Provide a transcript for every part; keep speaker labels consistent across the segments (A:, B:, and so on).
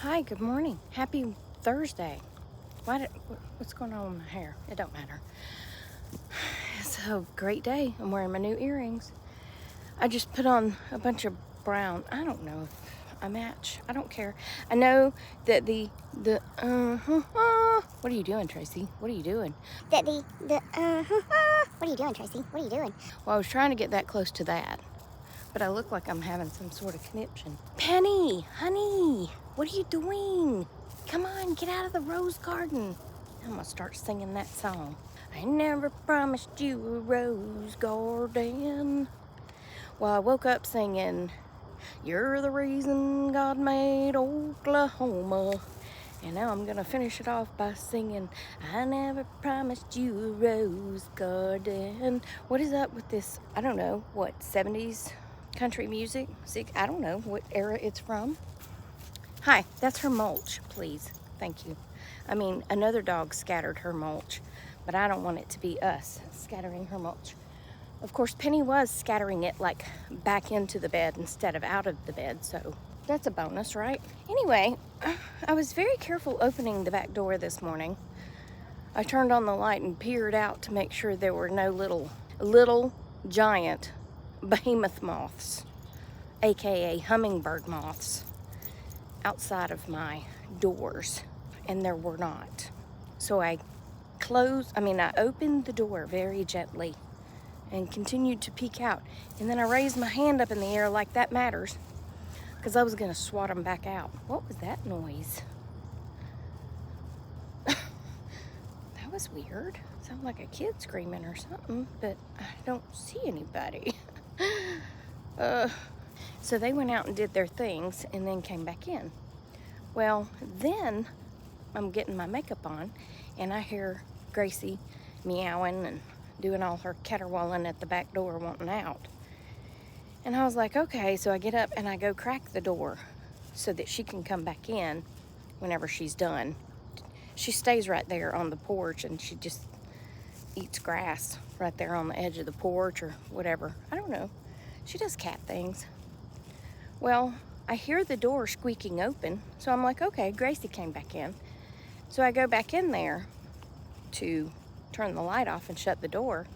A: Hi, good morning. Happy Thursday. What's going on with my hair? It don't matter. It's a great day. I'm wearing my new earrings. I just put on a bunch of brown. I don't know if I match. I don't care. I know that what are you doing, Tracy? What are you doing?
B: What are you doing, Tracy? What are you doing?
A: Well, I was trying to get that close to that, but I look like I'm having some sort of conniption. Penny, honey, what are you doing? Come on, get out of the rose garden. I'm gonna start singing that song. I never promised you a rose garden. Well, I woke up singing, you're the reason God made Oklahoma. And now I'm gonna finish it off by singing, I never promised you a rose garden. What is up with this, I don't know, what, 70s country music? I don't know what era it's from. Hi, that's her mulch, please. Thank you. I mean, another dog scattered her mulch, but I don't want it to be us scattering her mulch. Of course, Penny was scattering it like back into the bed instead of out of the bed, so that's a bonus, right? Anyway, I was very careful opening the back door this morning. I turned on the light and peered out to make sure there were no little giant behemoth moths, aka hummingbird moths, outside of my doors, and there were not. So I opened the door very gently and continued to peek out. And then I raised my hand up in the air like that matters, because I was gonna swat them back out. What was that noise? That was weird. Sounded like a kid screaming or something, but I don't see anybody. So they went out and did their things and then came back in. Well, then I'm getting my makeup on and I hear Gracie meowing and doing all her caterwauling at the back door wanting out. And I was like, okay, so I get up and I go crack the door so that she can come back in whenever she's done. She stays right there on the porch and she just eats grass right there on the edge of the porch or whatever. I don't know. She does cat things. Well, I hear the door squeaking open, so I'm like, okay, Gracie came back in. So I go back in there to turn the light off and shut the door.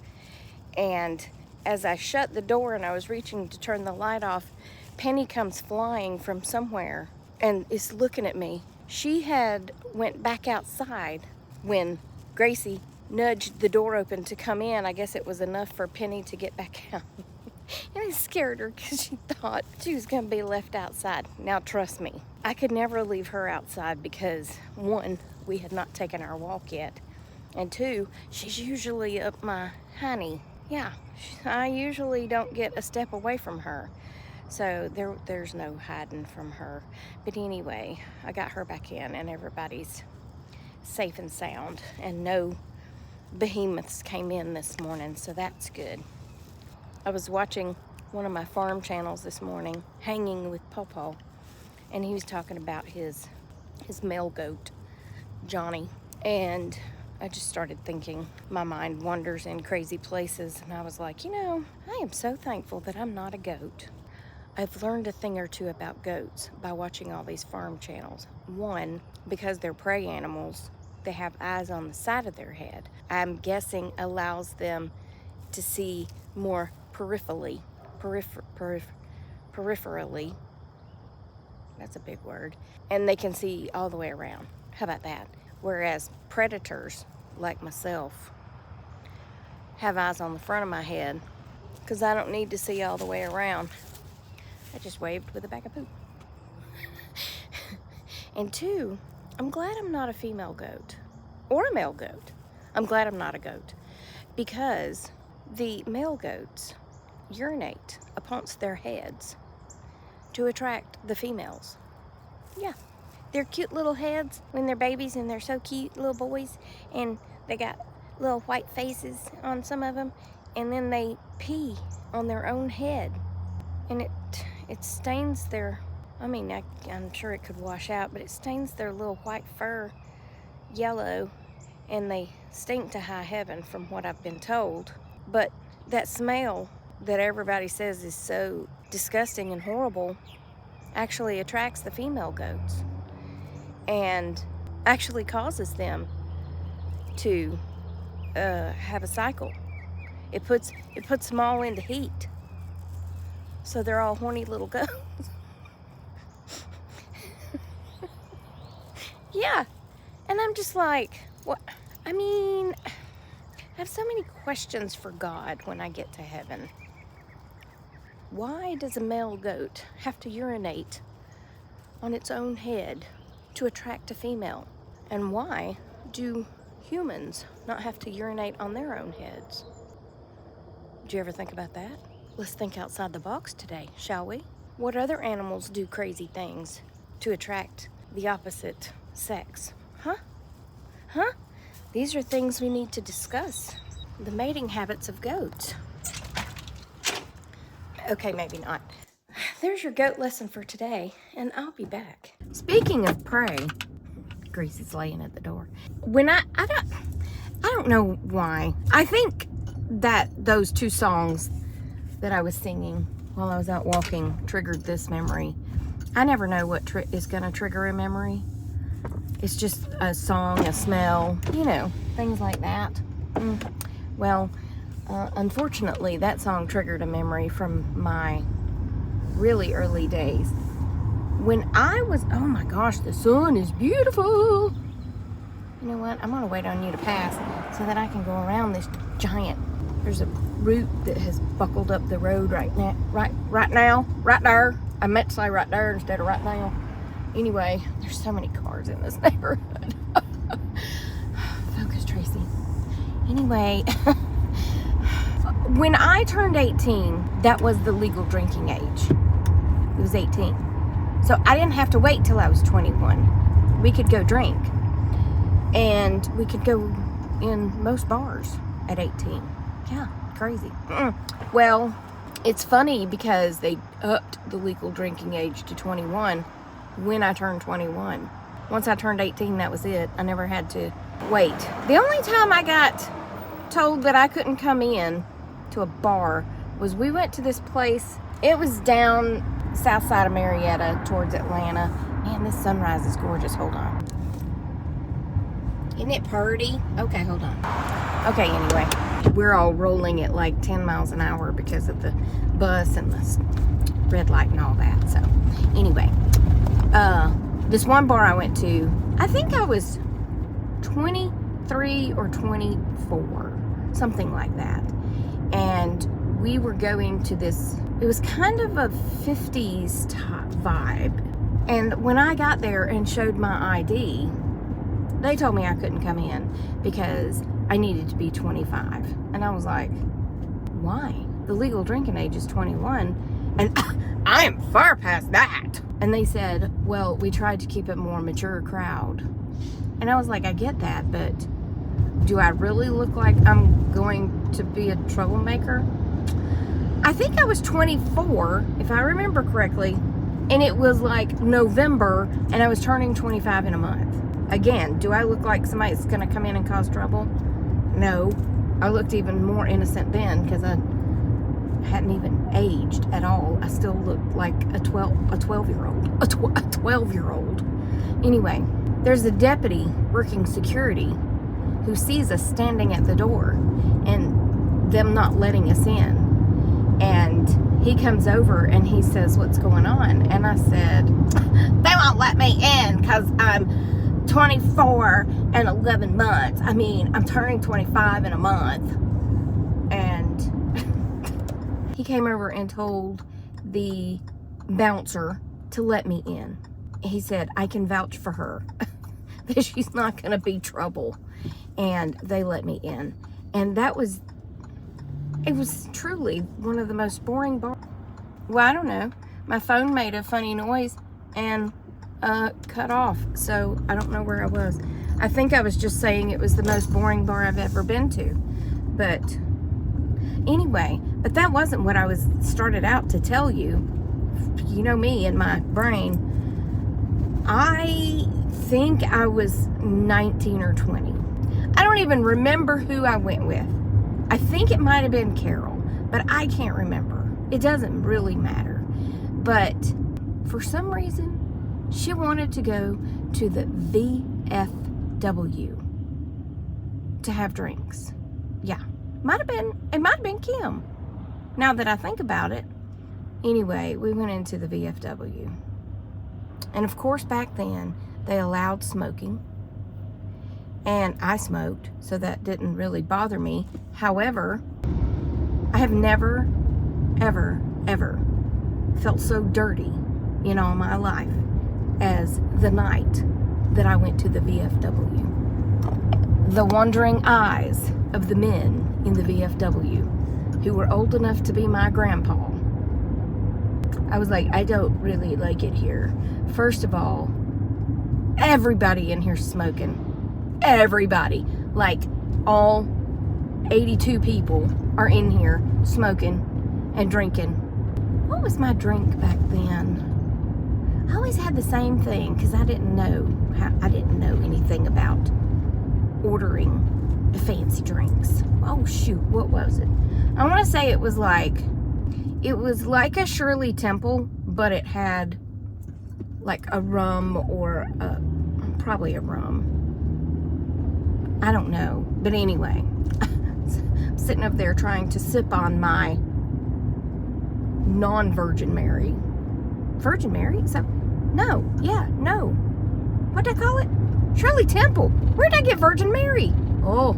A: And as I shut the door and I was reaching to turn the light off, Penny comes flying from somewhere and is looking at me. She had went back outside when Gracie nudged the door open to come in. I guess it was enough for Penny to get back out. And it scared her because she thought she was going to be left outside. Now, trust me, I could never leave her outside because, one, we had not taken our walk yet. And two, she's usually up my honey. Yeah, I usually don't get a step away from her. So there's no hiding from her. But anyway, I got her back in and everybody's safe and sound. And no behemoths came in this morning, so that's good. I was watching one of my farm channels this morning, Hanging with Pawpaw, and he was talking about his male goat, Johnny. And I just started thinking, my mind wanders in crazy places, and I was like, I am so thankful that I'm not a goat. I've learned a thing or two about goats by watching all these farm channels. One, because they're prey animals, they have eyes on the side of their head. I'm guessing allows them to see more peripherally. That's a big word. And they can see all the way around. How about that? Whereas predators, like myself, have eyes on the front of my head because I don't need to see all the way around. I just waved with a bag of poop. And two, I'm glad I'm not a female goat or a male goat. I'm glad I'm not a goat because the male goats urinate amongst their heads to attract the females. Yeah, they're cute little heads when they're babies and they're so cute, little boys, and they got little white faces on some of them, and then they pee on their own head, and it stains their, I'm sure it could wash out, but it stains their little white fur yellow, and they stink to high heaven from what I've been told. But that smell that everybody says is so disgusting and horrible actually attracts the female goats. and actually causes them to have a cycle. It puts them all into heat. So they're all horny little goats. Yeah. And I'm just like, what? I mean, I have so many questions for God when I get to heaven. Why does a male goat have to urinate on its own head to attract a female? And why do humans not have to urinate on their own heads? Did you ever think about that? Let's think outside the box today, shall we? What other animals do crazy things to attract the opposite sex? Huh? These are things we need to discuss. The mating habits of goats. Okay, maybe not. There's your goat lesson for today, and I'll be back. Speaking of prey, Gracie's laying at the door. When I don't know why. I think that those two songs that I was singing while I was out walking triggered this memory. I never know what is going to trigger a memory. It's just a song, a smell, you know, things like that. Well, unfortunately, that song triggered a memory from my really early days. When I was, oh my gosh, the sun is beautiful. You know what? I'm going to wait on you to pass so that I can go around this giant. There's a root that has buckled up the road right now. Right there. I meant to say right there instead of right now. Anyway, there's so many cars in this neighborhood. Focus, Tracy. Anyway, when I turned 18, that was the legal drinking age. It was 18. So I didn't have to wait till I was 21. We could go drink. And we could go in most bars at 18. Yeah, crazy. Well, it's funny because they upped the legal drinking age to 21 when I turned 21. Once I turned 18, that was it. I never had to wait. The only time I got told that I couldn't come in to a bar was we went to this place. It was down south side of Marietta towards Atlanta. Man, this sunrise is gorgeous. Hold on. Isn't it pretty? Okay, hold on. Okay, anyway. We're all rolling at like 10 miles an hour because of the bus and the red light and all that. So, anyway. This one bar I went to, I think I was 23 or 24. Something like that. And we were going to this, it was kind of a 50s type vibe. And when I got there and showed my ID, they told me I couldn't come in because I needed to be 25. And I was like, why? The legal drinking age is 21 and I am far past that. And they said, well, we tried to keep a more mature crowd. And I was like, I get that, but do I really look like I'm going to be a troublemaker? I think I was 24, if I remember correctly, and it was like November, and I was turning 25 in a month. Again, do I look like somebody that's going to come in and cause trouble? No. I looked even more innocent then because I hadn't even aged at all. I still looked like a 12-year-old. A 12-year-old. Anyway, there's a deputy working security who sees us standing at the door and them not letting us in. And he comes over and he says, what's going on? And I said, they won't let me in because I'm 24 and 11 months. I mean, I'm turning 25 in a month. And he came over and told the bouncer to let me in. He said, I can vouch for her that she's not going to be trouble. And they let me in. And it was truly one of the most boring bars. Well, I don't know. My phone made a funny noise and cut off. So I don't know where I was. I think I was just saying it was the most boring bar I've ever been to. But anyway, but that wasn't what I started out to tell you. You know me and my brain. I think I was 19 or 20. I don't even remember who I went with. I think it might have been Carol, but I can't remember. It doesn't really matter. But for some reason, She wanted to go to the VFW to have drinks. Yeah, it might have been Kim, now that I think about it. Anyway, we went into the VFW. And of course, back then, they allowed smoking. And I smoked, so that didn't really bother me. However, I have never, ever, ever felt so dirty in all my life as the night that I went to the VFW. The wondering eyes of the men in the VFW who were old enough to be my grandpa. I was like, I don't really like it here. First of all, everybody in here's smoking. Everybody. Like, all 82 people are in here smoking and drinking. What was my drink back then? I always had the same thing because I didn't know anything about ordering fancy drinks. Oh shoot, what was it? I want to say it was like a Shirley Temple, but it had like a rum or probably a rum. I don't know, but anyway, I'm sitting up there trying to sip on my non-Virgin Mary. Virgin Mary? So, no. What'd I call it? Shirley Temple. Where'd I get Virgin Mary? Oh,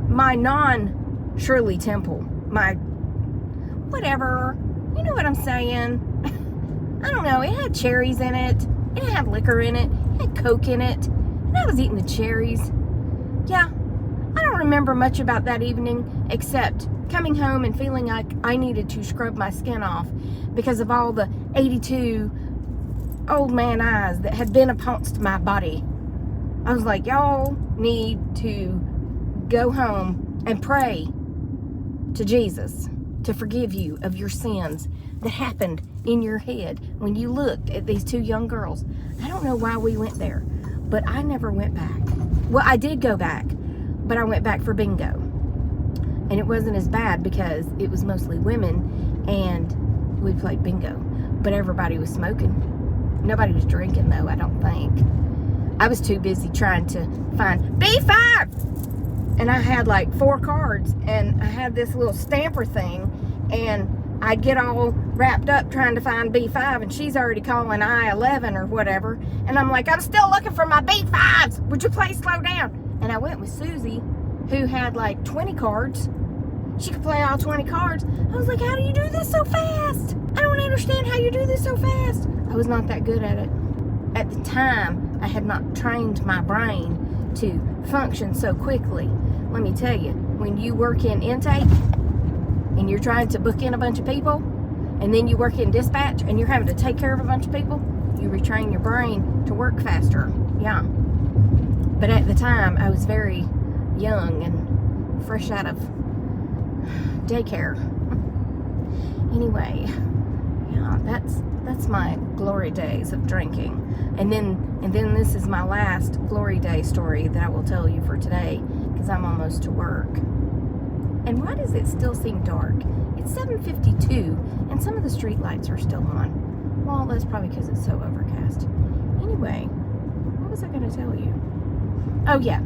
A: my non-Shirley Temple. My, whatever. You know what I'm saying? I don't know. It had cherries in it. It had liquor in it. It had Coke in it. And I was eating the cherries. Yeah. I don't remember much about that evening except coming home and feeling like I needed to scrub my skin off because of all the 82 old man eyes that had been amongst my body. I was like, y'all need to go home and pray to Jesus to forgive you of your sins that happened in your head when you looked at these two young girls. I don't know why we went there, but I never went back. Well, I did go back, but I went back for bingo. And it wasn't as bad because it was mostly women and we played bingo. But everybody was smoking. Nobody was drinking though, I don't think. I was too busy trying to find B5! And I had like 4 cards and I had this little stamper thing and I'd get all wrapped up trying to find B5 and she's already calling I-11 or whatever. And I'm like, I'm still looking for my B5s. Would you please slow down? And I went with Susie, who had like 20 cards. She could play all 20 cards. I was like, how do you do this so fast? I don't understand how you do this so fast. I was not that good at it. At the time, I had not trained my brain to function so quickly. Let me tell you, when you work in intake and you're trying to book in a bunch of people, and then you work in dispatch and you're having to take care of a bunch of people, you retrain your brain to work faster. Yeah. But at the time, I was very young and fresh out of daycare. Anyway, yeah, that's my glory days of drinking. And then this is my last glory day story that I will tell you for today because I'm almost to work. And why does it still seem dark? It's 7:52 and some of the street lights are still on. Well, that's probably because it's so overcast. Anyway, what was I going to tell you? Oh yeah.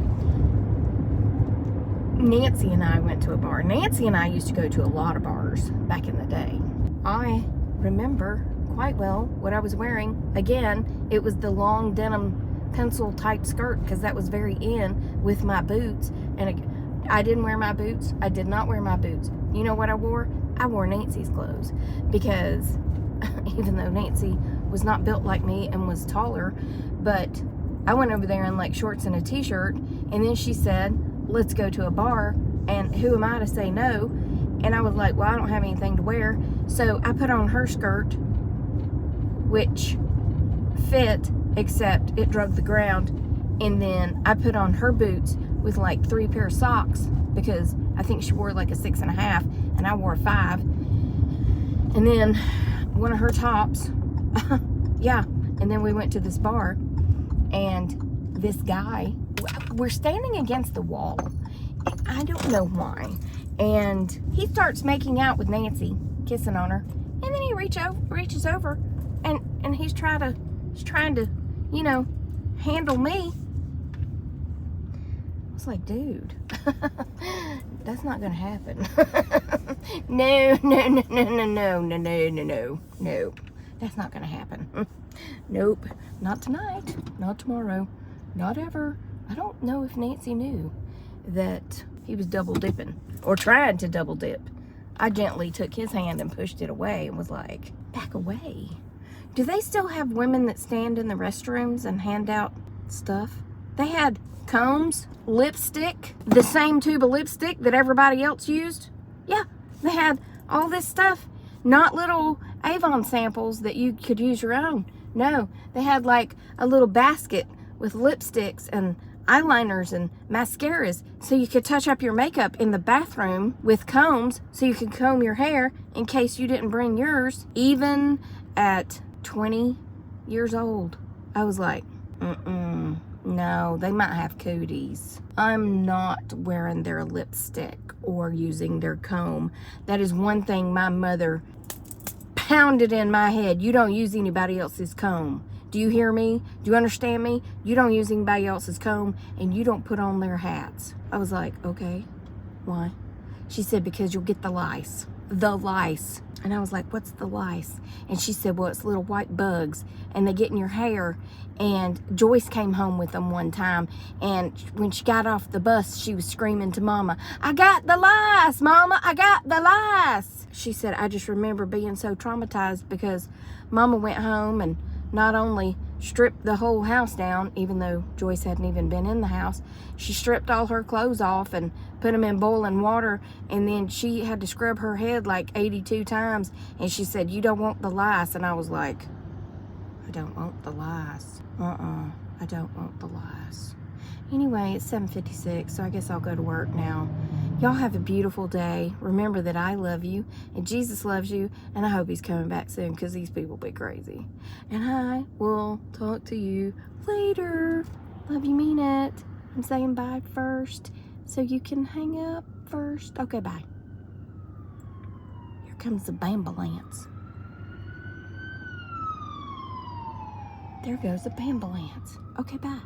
A: Nancy and I went to a bar. Nancy and I used to go to a lot of bars back in the day. I remember quite well what I was wearing. Again, it was the long denim pencil tight skirt because that was very in with my boots. And I didn't wear my boots. I did not wear my boots. You know what I wore? I wore Nancy's clothes because even though Nancy was not built like me and was taller, but I went over there in like shorts and a t-shirt, and then she said, let's go to a bar, and who am I to say no? And I was like, well, I don't have anything to wear. So I put on her skirt, which fit, except it drug the ground. And then I put on her boots with like 3 pair of socks because I think she wore like a 6.5 and I wore a 5. And then one of her tops. Yeah. And then we went to this bar, and this guy, we're standing against the wall. I don't know why. And he starts making out with Nancy, kissing on her. And then he reaches over and and he's trying to, you know, handle me. I was like, dude, that's not gonna happen. No, that's not gonna happen. Nope, not tonight, not tomorrow, not ever. I don't know if Nancy knew that he was double dipping or tried to double dip. I gently took his hand and pushed it away and was like, back away. Do they still have women that stand in the restrooms and hand out stuff? They had combs, lipstick, the same tube of lipstick that everybody else used. Yeah, they had all this stuff, not little Avon samples that you could use your own. No, they had like a little basket with lipsticks and eyeliners and mascaras so you could touch up your makeup in the bathroom, with combs so you could comb your hair in case you didn't bring yours. Even at 20 years old, I was like, no, they might have cooties. I'm not wearing their lipstick or using their comb. That is one thing my mother pounded in my head. You don't use anybody else's comb. Do you hear me? Do you understand me? You don't use anybody else's comb, and you don't put on their hats. I was like, okay, why? She said, because you'll get the lice. The lice. And I was like, what's the lice? And she said, well, it's little white bugs, and they get in your hair. And Joyce came home with them one time, and when she got off the bus, she was screaming to Mama, I got the lice, Mama, I got the lice. She said, I just remember being so traumatized because Mama went home and not only stripped the whole house down, even though Joyce hadn't even been in the house, she stripped all her clothes off and put them in boiling water, and then she had to scrub her head like 82 times, and she said, you don't want the lice. And I was like, I don't want the lice. I don't want the lice. Anyway, it's 7:56, so I guess I'll go to work now. Y'all have a beautiful day. Remember that I love you, and Jesus loves you, and I hope he's coming back soon, because these people be crazy. And I will talk to you later. Love you, mean it. I'm saying bye first, so you can hang up first. Okay, bye. Here comes the Bambulance. There goes the Bambulance. Okay, bye.